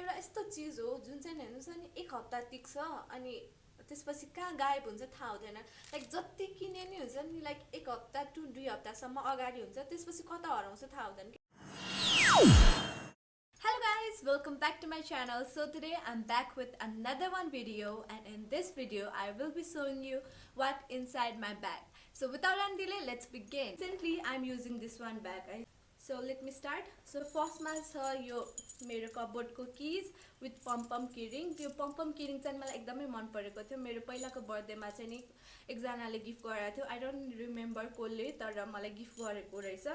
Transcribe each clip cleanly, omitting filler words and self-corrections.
एउटा यस्तो चिज हो जुन चाहिँ हेर्नुहोस् नि एक हप्ता टिक्छ अनि त्यसपछि कहाँ गायब हुन्छ थाहा हुँदैन। लाइक जति किने नि हुन्छ नि लाइक एक हप्ता टु 2 हप्तासम्म अगाडि हुन्छ, त्यसपछि कता हराउँछ थाहा हुँदैन। Hello guys, welcome back to my channel. So today I'm back with another one video, and in this video I will be showing you what inside my bag. So without any delay, let's begin. Recently I'm using this one bag. So let me start. So first ma छ यो मेरो कबोर्डको keys with पम kidding. त्यो पम kidding चाहिँ मलाई एकदमै मन परेको थियो। मेरो पहिलाको बर्थडेमा चाहिँ नि एकजनाले गिफ्ट गरेको थियो, आई डोन्ट रिमेम्बर कसले, तर मलाई गिफ्ट गरेको रहेछ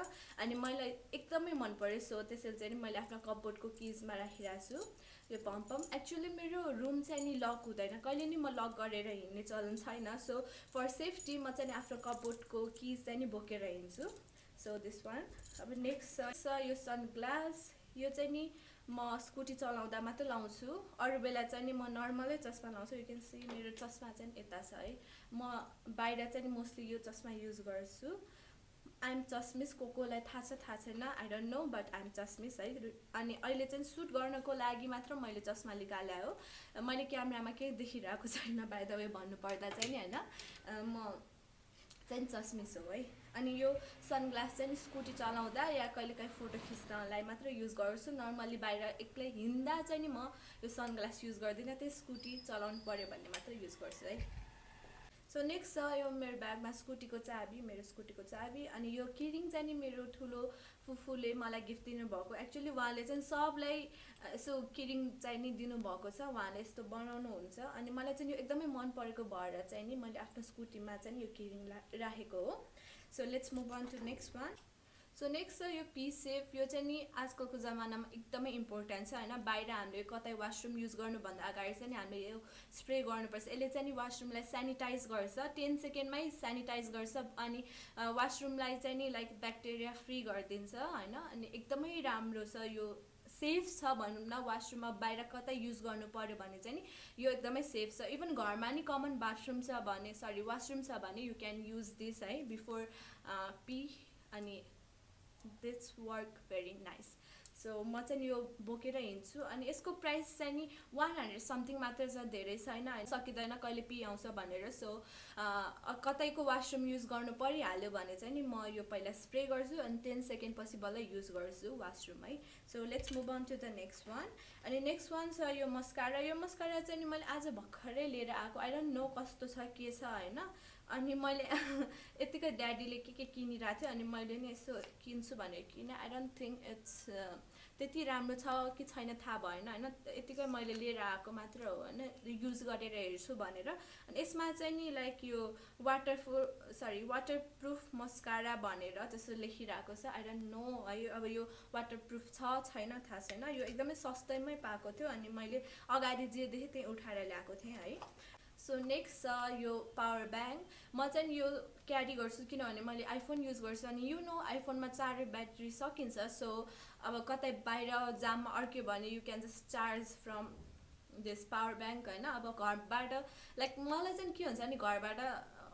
अनि मलाई एकदमै मन पर्यो। सो त्यसैले चाहिँ मैले आफ्नो कबोर्डको किजमा राखिरहेको छु यो पम। एक्चुअली मेरो रुम चाहिँ नि लक हुँदैन, कहिले नि म लक गरेर हिँड्ने चलन छैन। सो फर सेफ्टी म चाहिँ आफ्नो कबोर्डको किज चाहिँ नि बोकेर हिँड्छु। So this one. अब नेक्स्ट छ यो सनग्लास। यो चाहिँ नि म स्कुटी चलाउँदा मात्र लाउँछु, अरू बेला चाहिँ नि म नर्मलै चस्मा लाउँछु। यु क्यान सी मेरो चस्मा चाहिँ यता छ है। म बाहिर चाहिँ नि मोस्टली यो चस्मा युज गर्छु। आइएम चस्मिस, कोलाई थाहा छ थाहा छैन, I don't know, but I'm चस्मिस है। अनि अहिले चाहिँ सुट गर्नको लागि मात्र मैले चस्मा निकाले हो, मैले क्यामेरामा केही देखिरहेको छैन बाइ द वे भन्नुपर्दा चाहिँ नि होइन, म चाहिँ चस्मिस हो है। अनि यो सनग्लास चाहिँ स्कुटी चलाउँदा या कहिलेकाहीँ फोटो खिच्नलाई मात्र युज गर्छु। नर्मली बाहिर एक्लै हिँड्दा चाहिँ नि म यो सनग्लास युज गर्दिनँ, त्यो स्कुटी चलाउनु पऱ्यो भन्ने मात्र युज गर्छु है। सो नेक्स्ट छ यो मेरो ब्यागमा स्कुटीको चाबी, मेरो स्कुटीको चाबी। अनि यो किरिङ चाहिँ नि मेरो ठुलो फुफूले मलाई गिफ्ट दिनुभएको। एक्चुअली उहाँले चाहिँ सबलाई यसो किरिङ चाहिँ नि दिनुभएको छ, उहाँले यस्तो बनाउनुहुन्छ अनि मलाई चाहिँ यो एकदमै मन परेको भएर चाहिँ नि मैले आफ्नो स्कुटीमा चाहिँ यो किरिङ राखेको हो। So let's move on to next one. So next छ यो पी सेफ। यो चाहिँ नि आजकलको जमानामा एकदमै इम्पोर्टेन्ट छ होइन। बाहिर हामीले कतै वासरुम युज गर्नुभन्दा अगाडि चाहिँ नि हामीले यो स्प्रे गर्नुपर्छ। यसले चाहिँ नि वासरुमलाई सेनिटाइज गर्छ, 10 सेकेन्डमै सेनिटाइज गर्छ अनि वासरुमलाई चाहिँ नि लाइक ब्याक्टेरिया फ्री गरिदिन्छ होइन। अनि एकदमै राम्रो छ यो, सेफ छ भनौँ न। वासरुममा बाहिर कतै युज गर्नु पऱ्यो भने चाहिँ नि यो एकदमै सेफ छ। इभन घरमा नि कमन बाथरुम छ भने, सरी वासरुम छ भने यु क्यान युज दिस है बिफोर पी, अनि this work very nice. So म चाहिँ यो बोकेर हिँड्छु अनि यसको प्राइस चाहिँ नि 100 समथिङ मात्र छ, धेरै छैन, सकिँदैन कहिले पी आउँछ भनेर। सो कतैको वासरुम युज गर्नु परिहाल्यो भने चाहिँ नि म यो पहिला स्प्रे गर्छु अनि 10 सेकेन्ड पछि बल्ल युज गर्छु वासरुम है। So let's move on to the next one. अनि नेक्स्ट वान छ यो मस्कारा। यो मस्कारा चाहिँ नि मैले आज भर्खरै लिएर आएको, आई डोन्ट नो कस्तो छ के छ होइन। अनि मैले यतिकै ड्याडीले के किनिरहेको थियो अनि मैले नि यसो किन्छु भनेर किने। आई डोन्ट थिङ्क इट्स त्यति राम्रो छ कि छैन थाहा भएन होइन, यतिकै मैले लिएर आएको मात्र हो होइन, युज गरेर हेर्छु भनेर। अनि यसमा चाहिँ नि लाइक यो वाटर प्रुफ मस्कारा भनेर त्यसो लेखिरहेको छ। आई डोन्ट नो है, अब यो वाटर प्रुफ छ छैन थाहा छैन। यो एकदमै सस्तैमै पाएको थियो अनि मैले अगाडि जे देखेँ त्यही उठाएर ल्याएको थिएँ है। सो नेक्स्ट छ यो पावर ब्याङ्क। म चाहिँ यो क्यारी गर्छु किनभने मैले आइफोन युज गर्छु अनि यु नो आइफोनमा चार्ज ब्याट्री सकिन्छ। सो अब कतै बाहिर जाममा अड्क्यो भने you can just charge from this power bank होइन। अब घरबाट लाइक मलाई चाहिँ के हुन्छ नि, घरबाट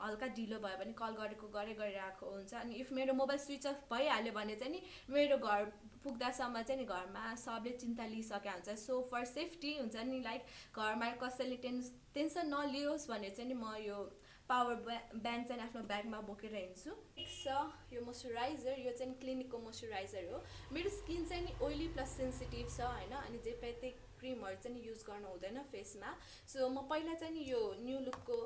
हल्का ढिलो भयो भने कल गरेको गरिरहेको हुन्छ अनि इफ मेरो मोबाइल स्विच अफ भइहाल्यो भने चाहिँ नि मेरो घर पुग्दासम्म चाहिँ नि घरमा सबले चिन्ता लिइसकेको हुन्छ। सो फर सेफ्टी हुन्छ नि, लाइक घरमा कसैले टेन्सन नलियोस् भने चाहिँ नि म यो पावर ब्याङ्क चाहिँ आफ्नो ब्यागमा बोकेर हिँड्छु। नेक्स्ट छ यो मोइस्चराइजर। यो चाहिँ क्लिनिकको मोइस्चराइजर हो। मेरो स्किन चाहिँ नि ओइली प्लस सेन्सिटिभ छ होइन, अनि जे पाए त्यही क्रिमहरू चाहिँ नि युज गर्नु हुँदैन फेसमा। सो म पहिला चाहिँ नि यो न्यू लुकको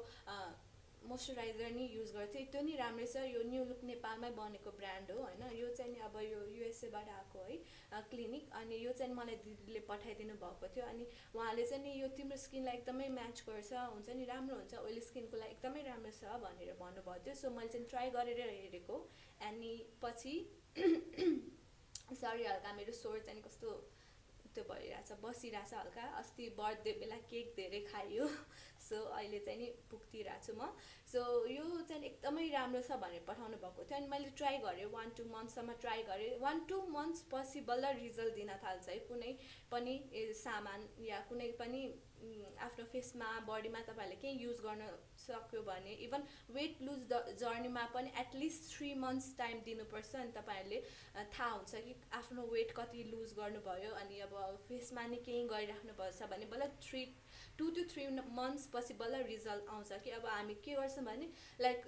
मोइस्चराइजर नि युज गर्थेँ, त्यो नि राम्रै छ। यो न्यू लुक नेपालमै बनेको ब्रान्ड हो होइन। यो चाहिँ नि अब यो युएसएबाट आएको है क्लिनिक, अनि यो चाहिँ मलाई दिदीले पठाइदिनु भएको थियो अनि उहाँले चाहिँ नि यो तिम्रो स्किनलाई एकदमै म्याच गर्छ, हुन्छ नि राम्रो हुन्छ, ओइली स्किनको लागि एकदमै राम्रो छ भनेर भन्नुभएको थियो। सो मैले चाहिँ ट्राई गरेर हेरेको अनि पछि सरी हल्का मेरो स्वर चाहिँ कस्तो त्यो भइरहेछ, बसिरहेछ हल्का। अस्ति बर्थडे बेला केक धेरै खाइयो सो अहिले चाहिँ नि पुग्दिरहेको छु म। सो यो चाहिँ एकदमै राम्रो छ भनेर पठाउनु भएको थियो अनि मैले ट्राई गरेँ 1-2 मन्थ्ससम्म ट्राई गरेँ। 1-2 मन्थ्स पछि बल्ल रिजल्ट दिन थाल्छ है कुनै पनि सामान या कुनै पनि आफ्नो फेसमा बडीमा तपाईँहरूले केही युज गर्न सक्यो भने इभन वेट लुज जर्नीमा पनि एटलिस्ट 3 मन्थ्स टाइम दिनुपर्छ अनि तपाईँहरूले थाहा हुन्छ कि आफ्नो वेट कति लुज गर्नुभयो अनि अब फेसमा नि केही गरिराख्नुपर्छ भने बल्ल 2 to 3 मन्थ्स पछि बल्ल रिजल्ट आउँछ कि अब हामी के गर्छौँ भने लाइक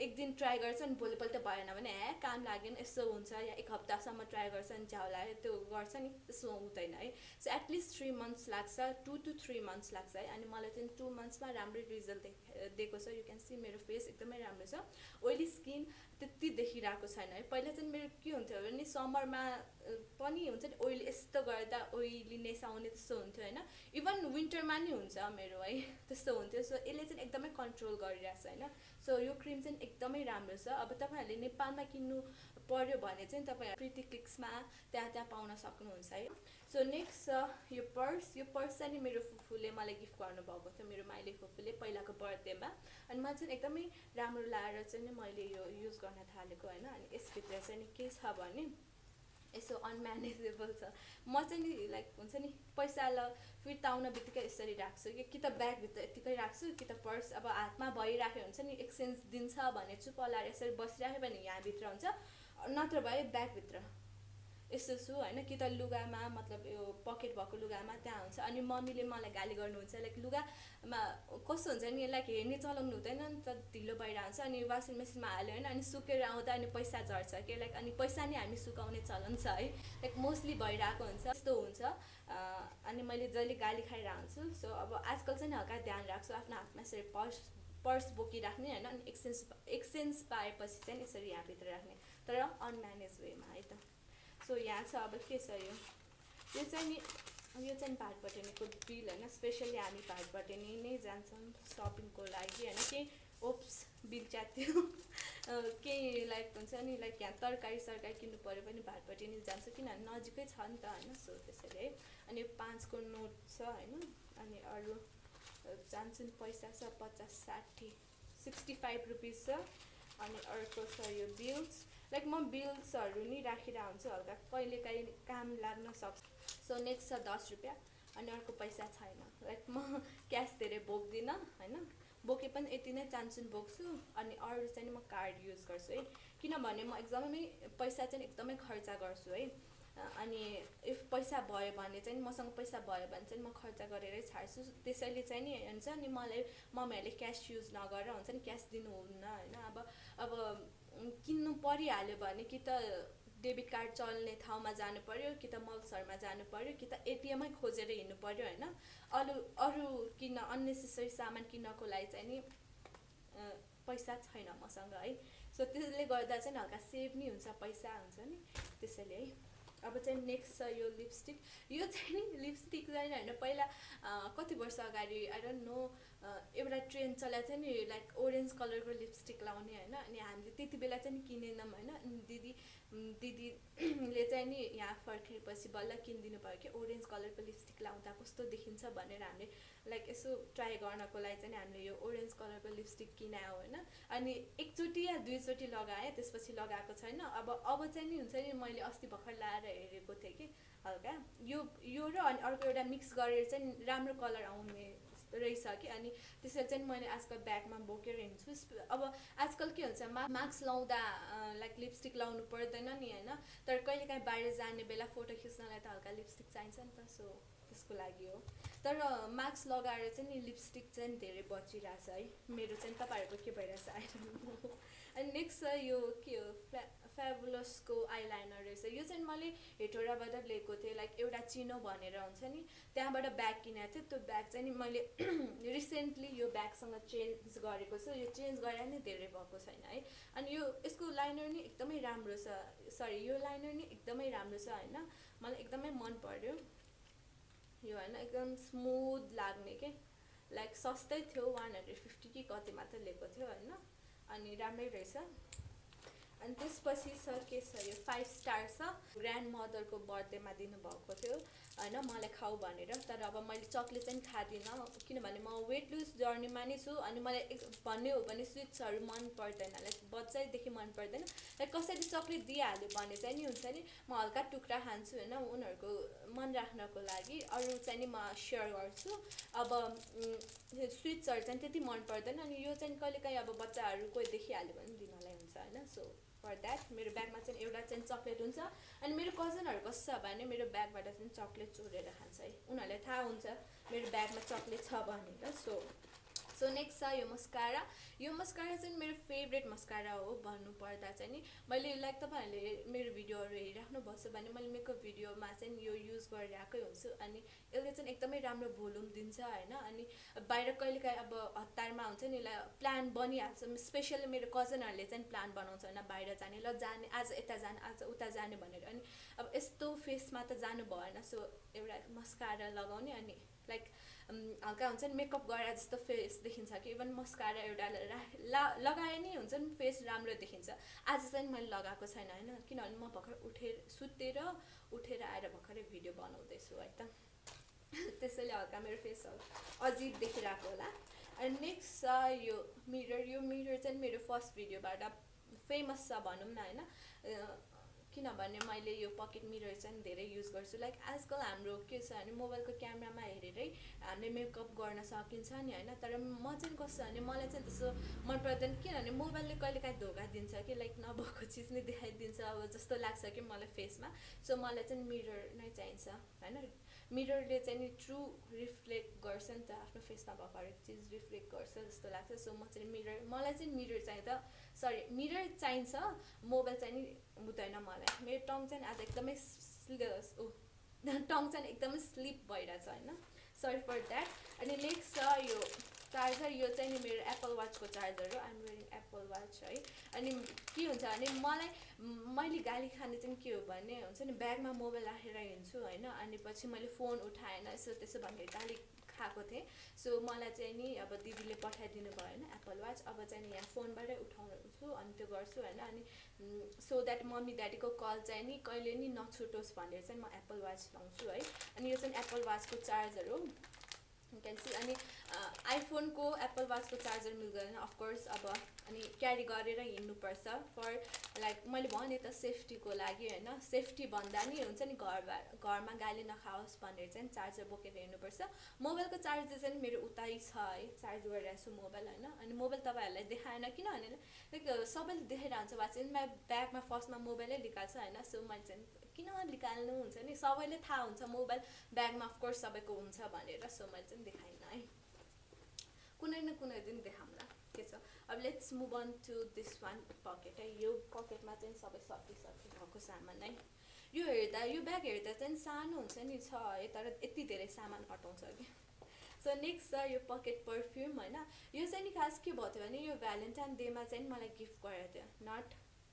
एक दिन ट्राई गर्छ अनि भोलिपल्ट भएन भने काम लागेन यस्तो हुन्छ या एक हप्तासम्म ट्राई गर्छ अनि झ्याउ लाग्यो त्यो गर्छ नि त्यस्तो हुँदैन है। सो एटलिस्ट 3 मन्थ्स लाग्छ 2 to 3 मन्थ्स लाग्छ है। अनि मलाई चाहिँ 2 मन्थ्समा राम्रै रिजल्ट दिएको छ। यु क्यान सी मेरो फेस एकदमै राम्रो छ। ओइली स्किन त्यति देखिरहेको छैन है। पहिला चाहिँ मेरो के हुन्थ्यो भने समरमा पनि हुन्छ नि ओइली यस्तो गर्दा ओइलीनेस आउने त्यस्तो हुन्थ्यो होइन। इभन विन्टरमा नि हुन्छ मेरो है त्यस्तो हुन्थ्यो। सो यसले चाहिँ एकदमै कन्ट्रोल गरिरहेको छ होइन। सो यो क्रिम चाहिँ एकदमै राम्रो छ। अब तपाईँहरूले नेपालमा किन्नु पर्यो भने चाहिँ तपाईँ प्रिटी क्लिक्समा त्यहाँ पाउन सक्नुहुन्छ है। सो नेक्स्ट छ यो पर्स। यो पर्स चाहिँ नि मेरो फुपूले मलाई गिफ्ट गर्नुभएको थियो, मेरो माइली फुपूले पहिलाको बर्थडेमा। अनि मलाई चाहिँ एकदमै राम्रो लागेर चाहिँ नि मैले यो युज गर्न थालेको होइन। अनि यसभित्र चाहिँ नि के छ भने यसो अनम्यानेजेबल छ। म चाहिँ नि लाइक हुन्छ नि पैसा फिर्ता आउन बित्तिकै यसरी राख्छु कि त ब्यागभित्र यत्तिकै राख्छु कि त पर्स अब हातमा भइराख्यो हुन्छ नि एक्सचेन्ज दिन्छ भने चुप लाएर यसरी बसिराख्यो भने यहाँभित्र हुन्छ, नत्र भए ब्यागभित्र यस्तो छु होइन। कि त लुगामा मतलब यो पकेट भएको लुगामा त्यहाँ हुन्छ। अनि मम्मीले मलाई गाली गर्नुहुन्छ लाइक लुगामा कस्तो हुन्छ नि लाइक हेर्ने चलाउनु हुँदैन नि त ढिलो भइरहेको हुन्छ अनि वासिङ मेसिनमा हाल्यो होइन अनि सुकेर आउँदा अनि पैसा झर्छ कि लाइक अनि पैसा नै हामी सुकाउने चलन छ है। लाइक मोस्टली भइरहेको हुन्छ यस्तो हुन्छ। अनि मैले जहिले गाली खाइरहन्छु। सो अब आजकल चाहिँ हल्का ध्यान राख्छु आफ्नो हातमा यसरी पर्स बोकिराख्ने होइन। अनि एक्सचेन्ज पाएपछि चाहिँ यसरी यहाँभित्र राख्ने तर अनम्यानेज वेमा है त। सो यहाँ छ अब के छ यो चाहिँ नि भाटबटेनीको बिल होइन। स्पेसली हामी भाटबटेनी नै जान्छौँ सपिङको लागि होइन। केही ओप्स बिल च्यात्यो केही लाइक हुन्छ नि लाइक यहाँ तरकारी सरकारी किन्नु पऱ्यो भने भाटबटेनी जान्छु किनभने नजिकै छ नि त होइन। सो त्यसरी है। अनि 5 को नोट छ होइन। अनि अरू जान्छु पैसा छ 50-60-65 रुपिस छ। अनि अर्को छ यो बिल्स। लाइक म बिल्सहरू नि राखिरहेको हुन्छु हल्का कहिलेकाहीँ काम लाग्न सक्छ। सो नेक्स्ट छ 10 रुपियाँ। अनि अर्को पैसा छैन लाइक म क्यास धेरै बोक्दिनँ होइन। बोके पनि यति नै चान्चुन बोक्छु। अनि अरू चाहिँ म कार्ड युज गर्छु है किनभने म एकदमै पैसा चाहिँ एकदमै खर्च गर्छु है। अनि इफ पैसा भयो भने चाहिँ मसँग पैसा भयो भने चाहिँ म खर्च गरेरै छाड्छु। त्यसैले चाहिँ नि हुन्छ नि मलाई मम्मीहरूले क्यास युज नगरेर हुन्छ नि क्यास दिनुहुन्न होइन। अब किन्नु परिहाल्यो भने कि त डेबिट कार्ड चल्ने ठाउँमा जानु पर्यो कि त मल्सहरूमा जानु पर्यो कि त एटिएमै खोजेर हिँड्नु पर्यो होइन। अरू किन्न अननेसेसरी सामान किन्नको लागि चाहिँ नि पैसा छैन मसँग है। सो त्यसले गर्दा चाहिँ हल्का सेभ नि हुन्छ पैसा हुन्छ नि त्यसैले है। अब चाहिँ नेक्स्ट छ यो लिपस्टिक। यो चाहिँ नि लिपस्टिक चाहिँ होइन पहिला कति वर्ष अगाडि आई डोन्ट नो एउटा ट्रेन्ड चलाएको थियो नि लाइक ओरेन्ज कलरको लिपस्टिक लाउने होइन। अनि हामीले त्यति बेला चाहिँ नि किनेनौँ होइन। दिदीले चाहिँ नि यहाँ फर्केपछि बल्ल किनिदिनु भयो कि ओरेन्ज कलरको लिपस्टिक लाउँदा कस्तो देखिन्छ भनेर हामीले लाइक यसो ट्राई गर्नको लागि चाहिँ हामीले यो ओरेन्ज कलरको लिपस्टिक किनायो होइन। अनि एकचोटि या दुईचोटि लगाएँ त्यसपछि लगाएको छैन। अब चाहिँ नि हुन्छ नि मैले अस्ति भर्खर लाएर हेरेको थिएँ कि हल्का यो र अनि अर्को एउटा मिक्स गरेर चाहिँ राम्रो कलर आउने रहेछ कि। अनि त्यसरी चाहिँ मैले आजकल ब्यागमा बोकेर हिँड्छु। अब आजकल के हुन्छ मास्क लाउँदा लाइक लिपस्टिक लाउनु पर्दैन नि होइन। तर कहिलेकाहीँ बाहिर जाने बेला फोटो खिच्नलाई त हल्का लिपस्टिक चाहिन्छ नि त। सो त्यसको लागि हो। तर मास्क लगाएर चाहिँ नि लिपस्टिक चाहिँ धेरै बचिरहेछ है मेरो चाहिँ। तपाईँहरूको के भइरहेछ आइडन्ट नो। अनि नेक्स्ट छ यो के हो फेबुलसको आइलाइनर रहेछ। यो चाहिँ मैले हेटोराबाट लिएको थिएँ लाइक एउटा चिनो भनेर हुन्छ नि त्यहाँबाट ब्याग किनेको थिएँ। त्यो ब्याग चाहिँ नि मैले रिसेन्टली यो ब्यागसँग चेन्ज गरेको छु। यो चेन्ज गरेर नै धेरै भएको छैन है। अनि यसको लाइनर नि एकदमै राम्रो छ। यो लाइनर नि एकदमै राम्रो छ होइन। मलाई एकदमै मन पर्यो यो होइन। एकदम स्मुथ लाग्ने के लाइक सस्तै थियो 150 कि कति मात्र लिएको थियो होइन। अनि राम्रै रहेछ। अनि त्यसपछि छ के छ यो 5 स्टार छ ग्रान्ड मदरको बर्थडेमा दिनुभएको थियो हैन मलाई खाऊ भनेर तर अब मैले चक्लेट चाहिँ खादिनँ किनभने म वेट लुज जर्नीमा नै छु अनि मलाई भन्ने हो भने स्विट्सहरू मन पर्दैन लाइक बच्चैदेखि मन पर्दैन लाइक कसैले चक्लेट दिइहाल्यो भने चाहिँ नि हुन्छ नि म हल्का टुक्रा खान्छु हैन उनीहरूको मन राख्नको लागि अरू चाहिँ नि म सेयर गर्छु अब स्विट्सहरू चाहिँ त्यति मन पर्दैन अनि यो चाहिँ कहिलेकाहीँ अब बच्चाहरू कोही देखिहाल्यो भने दिनलाई हुन्छ हैन सो फर द्याट मेरो ब्यागमा चाहिँ एउटा चाहिँ चक्लेट हुन्छ अनि मेरो कजनहरू कस्तो छ भने मेरो ब्यागबाट चाहिँ चक्लेट चोरेर खान्छ है उनीहरूलाई थाहा हुन्छ मेरो ब्यागमा चक्लेट छ भनेर सो नेक्स्ट छ यो मस्कारा चाहिँ मेरो फेभरेट मस्कारा हो भन्नुपर्दा चाहिँ नि मैले लाइक तपाईँहरूले मेरो भिडियोहरू हेरिराख्नु भएको छ भने मैले मेकअप भिडियोमा चाहिँ यो युज गरिरहेकै हुन्छु अनि यसले चाहिँ एकदमै राम्रो भोल्युम दिन्छ हैन अनि बाहिर कहिलेकाहीँ अब हतारमा हुन्छ नि प्लान बनिहाल्छ स्पेसली मेरो कजनहरूले चाहिँ प्लान बनाउँछ हैन बाहिर जाने ल जाने आज यता जाने आज उता जाने भनेर अनि अब यस्तो फेसमा त जानु भएन सो एउटा मस्कारा लगाउने अनि लाइक हल्का हुन्छ नि मेकअप गरेर जस्तो फेस देखिन्छ कि इभन मस्कारा एउटा लगाए नि हुन्छ नि फेस राम्रो देखिन्छ आज चाहिँ मैले लगाएको छैन हैन किनभने म भर्खर उठेर आएर भर्खरै भिडियो बनाउँदैछु है त त्यसैले हल्का मेरो फेस अजिब देखिरहेको होला अनि नेक्स्ट यो मिरर चाहिँ मेरो फर्स्ट भिडियोबाट फेमस छ भनौँ न हैन किनभने मैले यो पकेट मिरर चाहिँ धेरै युज गर्छु लाइक आजकल हाम्रो के छ भने मोबाइलको क्यामेरामा हेरेरै हामीले मेकअप गर्न सकिन्छ नि हैन तर म चाहिँ कस्तो भने मलाई चाहिँ त्यस्तो मन पर्दैन किनभने मोबाइलले कहिलेकाहीँ धोका दिन्छ कि लाइक नभएको चिज नै देखाइदिन्छ अब जस्तो लाग्छ कि मलाई फेसमा सो मलाई चाहिँ मिरर नै चाहिन्छ हैन मिररले चाहिँ नि ट्रु रिफ्लेक्ट गर्छ नि त आफ्नो फेसमा भएको हरेक चिज रिफ्लेक्ट गर्छ जस्तो लाग्छ सो म चाहिँ मलाई चाहिँ मिरर चाहिन्छ मोबाइल चाहिँ नि हुँदैन मलाई मेरो टङ चाहिँ आज एकदमै टङ चाहिँ एकदमै स्लिप भइरहेछ हैन सरी फर द्याट अनि नेक्स्ट छ यो चार्जर यो चाहिँ नि मेरो एप्पल वाचको चार्जर हो आइएम वेयरिङ एप्पल वाच है अनि के हुन्छ भने मैले गाली खाने चाहिँ के हो भने हुन्छ नि ब्यागमा मोबाइल राखेर हिँड्छु हैन अनि पछि मैले फोन उठाएन त्यसो भनेर गाली खाएको थिएँ सो मलाई चाहिँ नि अब दिदीले पठाइदिनु भयो हैन एप्पल वाच अब चाहिँ नि यहाँ फोनबाटै उठाउँछु अनि त्यो गर्छु हैन अनि सो द्याट मम्मी ड्याडीको कल चाहिँ नि कहिले नि नछुटोस् भनेर चाहिँ म एप्पल वाच लाउँछु है अनि यो चाहिँ एप्पल वाचको चार्जर हो क्यान सी अनि आइफोनको एप्पल वाचको चार्जर मिल्दैन अफकोर्स अब अनि क्यारी गरेर हिँड्नुपर्छ फर लाइक मैले भने त सेफ्टीको लागि हैन सेफ्टी भन्दा नि हुन्छ नि घरमा गाली नखाओस् भनेर चाहिँ चार्जर बोकेर हिँड्नुपर्छ मोबाइलको चार्जर चाहिँ मेरो उतै छ है चार्ज गरिरहेको छु मोबाइल हैन अनि मोबाइल तपाईँहरूलाई देखाएन किनभने लाइक सबैले देखाइरहन्छ वा चाहिँ ब्यागमा फर्स्टमा मोबाइलै निकाल्छ हैन सो मैले चाहिँ किन निकाल्नु हुन्छ नि सबैले थाहा हुन्छ मोबाइल ब्यागमा अफकोर्स सबैको हुन्छ भनेर सो मैले चाहिँ देखाइनँ है कुनै न कुनै दिन देखाउँला के छ अब let's move on to this one pocket है यो पकेटमा चाहिँ सबै सकी भएको सामान है यो ब्याग हेर्दा चाहिँ सानो हुन्छ नि छ है तर यति धेरै सामान अटाउँछ कि सो नेक्स्ट छ यो पकेट पर्फ्युम हैन यो चाहिँ नि खास के भयो भने यो भ्यालेन्टाइन डेमा चाहिँ मलाई गिफ्ट गरेको थियो नट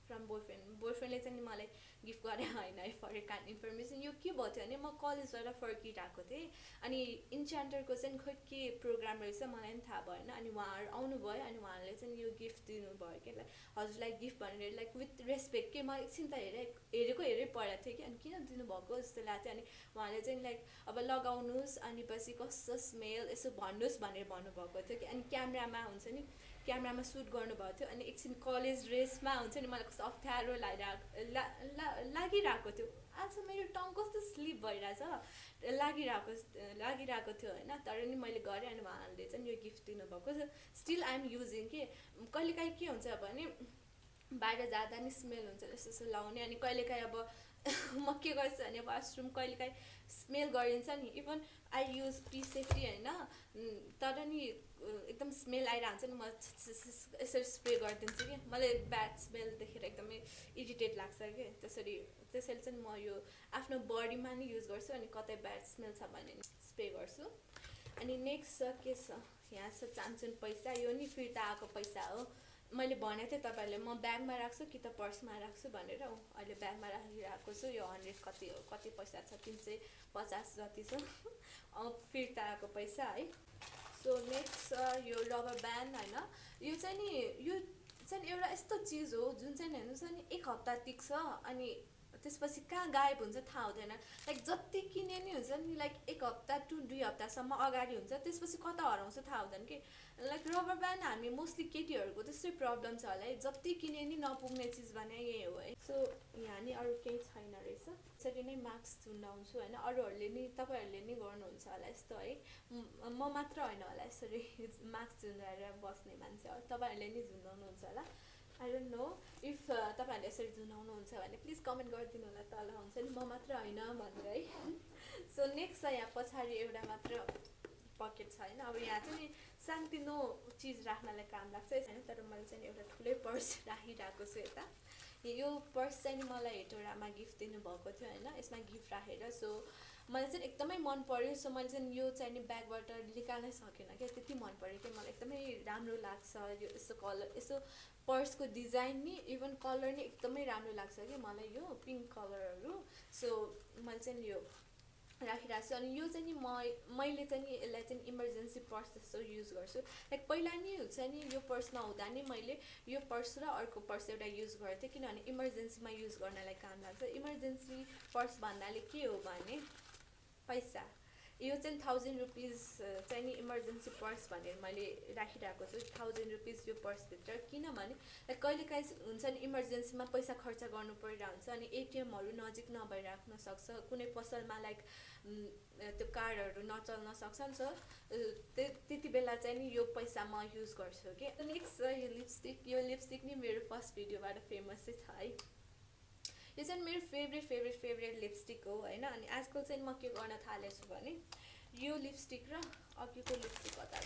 फ्रम बोयफ्रेन्डले चाहिँ नि मलाई गिफ्ट गरे होइन है फर काइन्ड इन्फर्मेसन यो के भयो थियो भने म कलेजबाट फर्किरहेको थिएँ अनि इन्च्यान्टरको चाहिँ खोइ के प्रोग्राम रहेछ मलाई पनि थाहा भएन अनि उहाँहरू आउनुभयो अनि उहाँहरूले चाहिँ यो गिफ्ट दिनुभयो कि लाइक हजुरलाई गिफ्ट भनेर लाइक विथ रेस्पेक्ट के म एकछिन त हेरै परेको थिएँ कि अनि किन दिनुभएको जस्तो लाग्थ्यो अनि उहाँले चाहिँ लाइक अब लगाउनुहोस् अनि पछि कस्तो स्मेल यसो भन्नुहोस् भनेर भन्नुभएको थियो कि अनि क्यामेरामा सुट गर्नुभएको थियो अनि एकछिन कलेज ड्रेसमा हुन्छ नि मलाई कस्तो अप्ठ्यारो लागिरहेको थियो आज मेरो टङ कस्तो स्लिप भइरहेछ लागिरहेको थियो होइन तर नि मैले गरेँ अनि उहाँहरूले चाहिँ यो गिफ्ट दिनुभएको छ स्टिल आइएम युजिङ कि कहिलेकाहीँ के हुन्छ भने बाहिर जाँदा नि स्मेल हुन्छ यस्तो लाउने अनि कहिलेकाहीँ अब म के गर्छु भने वासरुम कहिलेकाहीँ स्मेल गरिन्छ नि even I use pre safety होइन तर नि एकदम स्मेल आइरहन्छ नि म यसरी स्प्रे गरिदिन्छु कि मलाई ब्याड स्मेल देखेर एकदमै इरिटेट लाग्छ कि त्यसरी चाहिँ म यो आफ्नो बडीमा नि युज गर्छु अनि कतै ब्याड स्मेल छ भने स्प्रे गर्छु अनि नेक्स्ट के छ यहाँ छ चान्चुन पैसा यो नि फिर्ता आएको पैसा हो मैले भनेको थिएँ तपाईँहरूले म ब्यागमा राख्छु कि त पर्समा राख्छु भनेर अहिले ब्यागमा राखिरहेको छु यो 100 कति पैसा छ 350 जति छ फिर्ता आएको पैसा है सो नेक्स्ट यो रबर ब्यान्ड होइन यो चाहिँ नि यो चाहिँ एउटा यस्तो चिज हो जुन चाहिँ हेर्नुहोस् नि 1 हप्ता टिक्छ अनि त्यसपछि कहाँ गायब हुन्छ थाहा हुँदैन। लाइक जति किने नि हुन्छ नि लाइक 1 हप्ता टु 2 हप्तासम्म अगाडि हुन्छ, त्यसपछि कता हराउँछ थाहा हुँदैन कि। लाइक रबर ब्यान्ड हामी मोस्टली केटीहरूको त्यस्तै प्रब्लम छ होला है, जति किने नि नपुग्ने चिज भने यही हो है। सो यहाँ नि अरू केही छैन रहेछ। यसरी नै मार्क्स चुन्डाउँछु होइन, अरूहरूले नि तपाईँहरूले नि गर्नुहुन्छ होला यस्तो है। म मात्र होइन होला यसरी मार्क्स झुन्डाएर बस्ने मान्छे, तपाईँहरूले नि झुन्डाउनुहुन्छ होला। आई डोन्ट नो इफ तपाईँहरूले यसरी जुनाउनुहुन्छ भने प्लिज कमेन्ट गरिदिनु होला, तल हुन्छ नि म मात्र होइन भनेर है। सो नेक्स्ट छ यहाँ पछाडि एउटा मात्र पकेट छ होइन। अब यहाँ चाहिँ नि सानोतिनो चिज राख्नलाई काम लाग्छ होइन, तर मैले चाहिँ एउटा ठुलै पर्स राखिरहेको छु यता। यो पर्स चाहिँ नि मलाई हेटौडामा गिफ्ट दिनुभएको थियो होइन, यसमा गिफ्ट राखेर। सो मलाई चाहिँ एकदमै मन पर्यो। सो मैले चाहिँ यो चाहिँ नि ब्यागबाट निकाल्नै सकेन क्या, त्यति मन पर्यो कि मलाई एकदमै राम्रो लाग्छ यो यस्तो कलर, यस्तो पर्सको डिजाइन नि इभन कलर नि एकदमै राम्रो लाग्छ कि मलाई यो पिङ्क कलरहरू। सो मैले चाहिँ यो राखिरहेको छु। अनि यो चाहिँ नि मैले चाहिँ नि यसलाई चाहिँ इमर्जेन्सी पर्स जस्तो युज गर्छु। लाइक पहिला नि हुन्छ नि यो पर्स नहुँदा नि मैले यो पर्स र अर्को पर्स एउटा युज गर्थेँ, किनभने इमर्जेन्सीमा युज गर्नलाई काम लाग्छ। इमर्जेन्सी पर्स भन्नाले के हो भने पैसा। यो चाहिँ 1000 रुपिज चाहिँ नि इमर्जेन्सी पर्स भनेर मैले राखिरहेको छु, 1000 रुपिज यो पर्सभित्र। किनभने कहिलेकाहीँ हुन्छ नि इमर्जेन्सीमा पैसा खर्च गर्नु परिरहेको हुन्छ अनि एटिएमहरू नजिक नभइराख्न सक्छ, कुनै पसलमा लाइक त्यो कार्डहरू नचल्न सक्छ नि त, त्यति बेला चाहिँ नि यो पैसा म युज गर्छु कि। नेक्स्ट यो लिपस्टिक। यो लिपस्टिक नि मेरो फर्स्ट भिडियोबाट फेमस चाहिँ छ है। यो चाहिँ मेरो फेभरेट लिपस्टिक हो होइन। अनि आजकल चाहिँ म के गर्न थालेछु भने यो लिपस्टिक र अघिको लिपस्टिक कता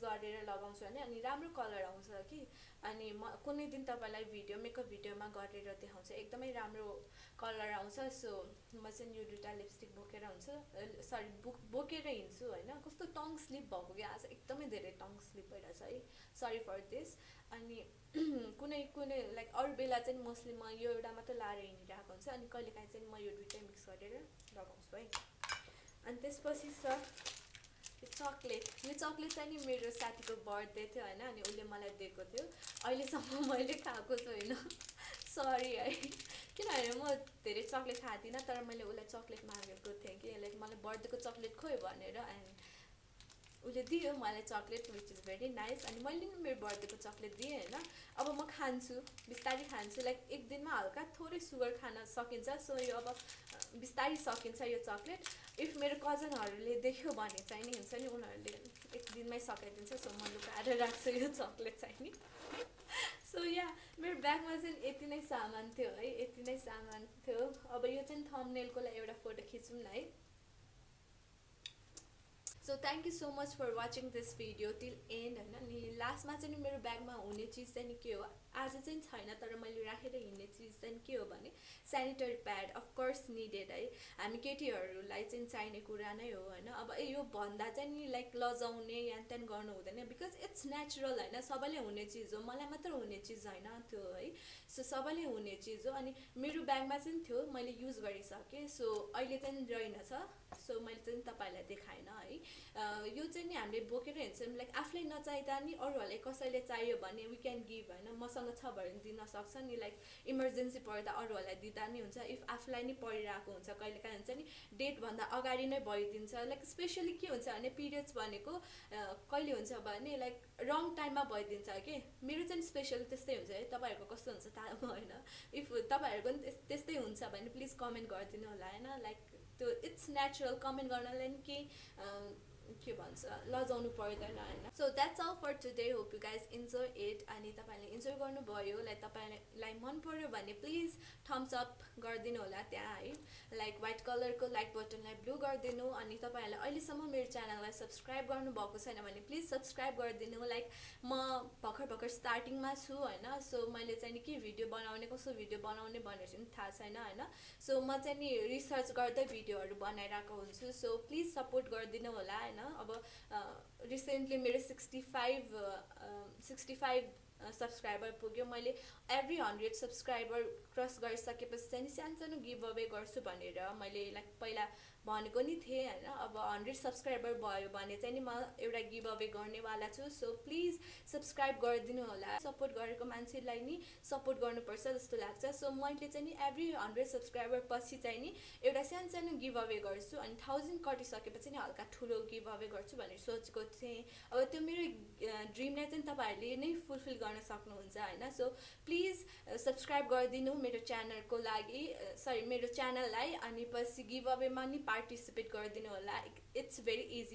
गरेर लगाउँछु भने अनि राम्रो कलर आउँछ कि। अनि म कुनै दिन तपाईँलाई भिडियो मेकअप भिडियोमा गरेर देखाउँछु, एकदमै राम्रो कलर आउँछ। सो म चाहिँ यो दुईवटा लिपस्टिक बोकेर बोकेर हिँड्छु होइन। कस्तो टङ स्लिप भएको कि आज एकदमै धेरै टङ स्लिप भइरहेछ है, सरी फर दिस। अनि कुनै लाइक अरू बेला चाहिँ मोस्टली म यो एउटा मात्रै लाएर हिँडिरहेको हुन्छ, अनि कहिलेकाहीँ चाहिँ म यो दुइटै मिक्स गरेर लगाउँछु है। अनि त्यसपछि छ यो चक्लेट। यो चक्लेट चाहिँ नि मेरो साथीको बर्थडे थियो होइन, अनि उसले मलाई दिएको थियो। अहिलेसम्म मैले खाएको छैन, सरी है, किनभने म धेरै चक्लेट खाँदिनँ। तर मैले उसलाई चक्लेट मागेको थिएँ कि लाइक मलाई बर्थडेको चक्लेट खोइ भनेर, एन्ड उसले दियो मलाई chocolate, which is very nice. अनि मैले पनि मेरो बर्थडेको चक्लेट दिएँ होइन। अब म खान्छु, बिस्तारै खान्छु। लाइक एक दिनमा हल्का थोरै सुगर खान सकिन्छ। सो यो अब बिस्तारै सकिन्छ यो चक्लेट। इफ मेरो कजनहरूले देख्यो भने चाहिँ नि हुन्छ नि उनीहरूले एक दिनमै सकाइदिन्छ। सो म लुकाएर राख्छु यो चक्लेट चाहिँ नि। सो या मेरो ब्यागमा चाहिँ यति नै सामान थियो है, यति नै सामान थियो। अब यो चाहिँ थम्बनेलको लागि एउटा फोटो खिचौँ न है। So thank you so much for watching this video till end होइन। अनि लास्टमा चाहिँ मेरो ब्यागमा हुने चिज चाहिँ नि के हो, आज चाहिँ छैन तर मैले राखेर हिँड्ने चिज चाहिँ के हो भने सेनिटरी प्याड। अफकोर्स निडेड है, हामी केटीहरूलाई चाहिँ चाहिने कुरा नै हो होइन। अब यो भन्दा चाहिँ नि लाइक लजाउने या त्यहाँ गर्नु हुँदैन, बिकज इट्स नेचुरल होइन, सबैले हुने चिज हो, मलाई मात्र हुने चिज होइन त्यो है। सो सबैले हुने चिज हो। अनि मेरो ब्यागमा चाहिँ थियो, मैले युज गरिसकेँ। सो अहिले चाहिँ रहेनछ, सो मैले चाहिँ तपाईँहरूलाई देखाएन है। यो चाहिँ नि हामीले बोकेर हिँड्छौँ, लाइक आफूलाई नचाहिँदा नि अरूहरूलाई कसैले चाहियो भने वी क्यान गिभ होइन। मसँग छ भने दिन सक्छ नि, लाइक इमर्जेन्सी पर्दा अरूहरूलाई दिँदा नि हुन्छ। इफ आफूलाई नि परिरहेको हुन्छ कहिलेकाहीँ हुन्छ नि डेटभन्दा अगाडि नै भइदिन्छ। लाइक स्पेसली के हुन्छ भने पिरियड्स भनेको कहिले हुन्छ भने लाइक रङ टाइममा भइदिन्छ कि। मेरो चाहिँ स्पेसल त्यस्तै हुन्छ है, तपाईँहरूको कस्तो हुन्छ थाहा भएन। इफ तपाईँहरूको पनि त्यस्तै हुन्छ भने प्लिज कमेन्ट गरिदिनु होला होइन। लाइक त्यो इट्स नेचुरल, कमेन्ट गर्नलाई नि के भन्छ लजाउनु पर्दैन होइन। So that's all for today, hope you guys enjoy it. अनि तपाईँले इन्जोय गर्नुभयो, लाइक तपाईँलाई मन पर्यो भने प्लिज थम्स अप गरिदिनु होला त्यहाँ है। लाइक व्हाइट कलरको लाइक बटनलाई ब्लू गरिदिनु। अनि तपाईँहरूले अहिलेसम्म मेरो च्यानललाई सब्सक्राइब गर्नुभएको छैन भने प्लिज सब्सक्राइब गरिदिनु। लाइक म भर्खर स्टार्टिङमा छु होइन। सो मैले चाहिँ नि के भिडियो बनाउने, कस्तो भिडियो बनाउने भनेर चाहिँ थाहा छैन होइन। सो म चाहिँ नि रिसर्च गर्दै भिडियोहरू बनाइरहेको हुन्छु। सो प्लिज सपोर्ट गरिदिनु होला होइन। अब रिसेन्टली मेरो 65 सब्सक्राइबर पुग्यो। मैले एभ्री 100 सब्सक्राइबर क्रस गरिसकेपछि चाहिँ सानो गिभ अवे गर्छु भनेर मैले लाइक पहिला भनेको नि थिएँ होइन। अब 100 सब्सक्राइबर भयो भने चाहिँ नि म एउटा गिभ अवे गर्नेवाला छु। सो प्लिज सब्सक्राइब गरिदिनु होला। सपोर्ट गरेको मान्छेलाई नि सपोर्ट गर्नुपर्छ जस्तो लाग्छ। सो मैले चाहिँ नि एभ्री 100 सब्सक्राइबर पछि चाहिँ नि एउटा सानो गिभ अवे गर्छु, अनि 1000 कटिसकेपछि नि हल्का ठुलो गिभ अवे गर्छु भनेर सोचेको थिएँ। अब त्यो मेरो ड्रिमलाई चाहिँ तपाईँहरूले नै फुलफिल गर्न सक्नुहुन्छ होइन। सो प्लिज सब्सक्राइब गरिदिनु मेरो च्यानलको लागि, सरी मेरो च्यानललाई, अनि पछि गिभ अवेमा नि पार्टिसिपेट गरिदिनु होला। It's very easy.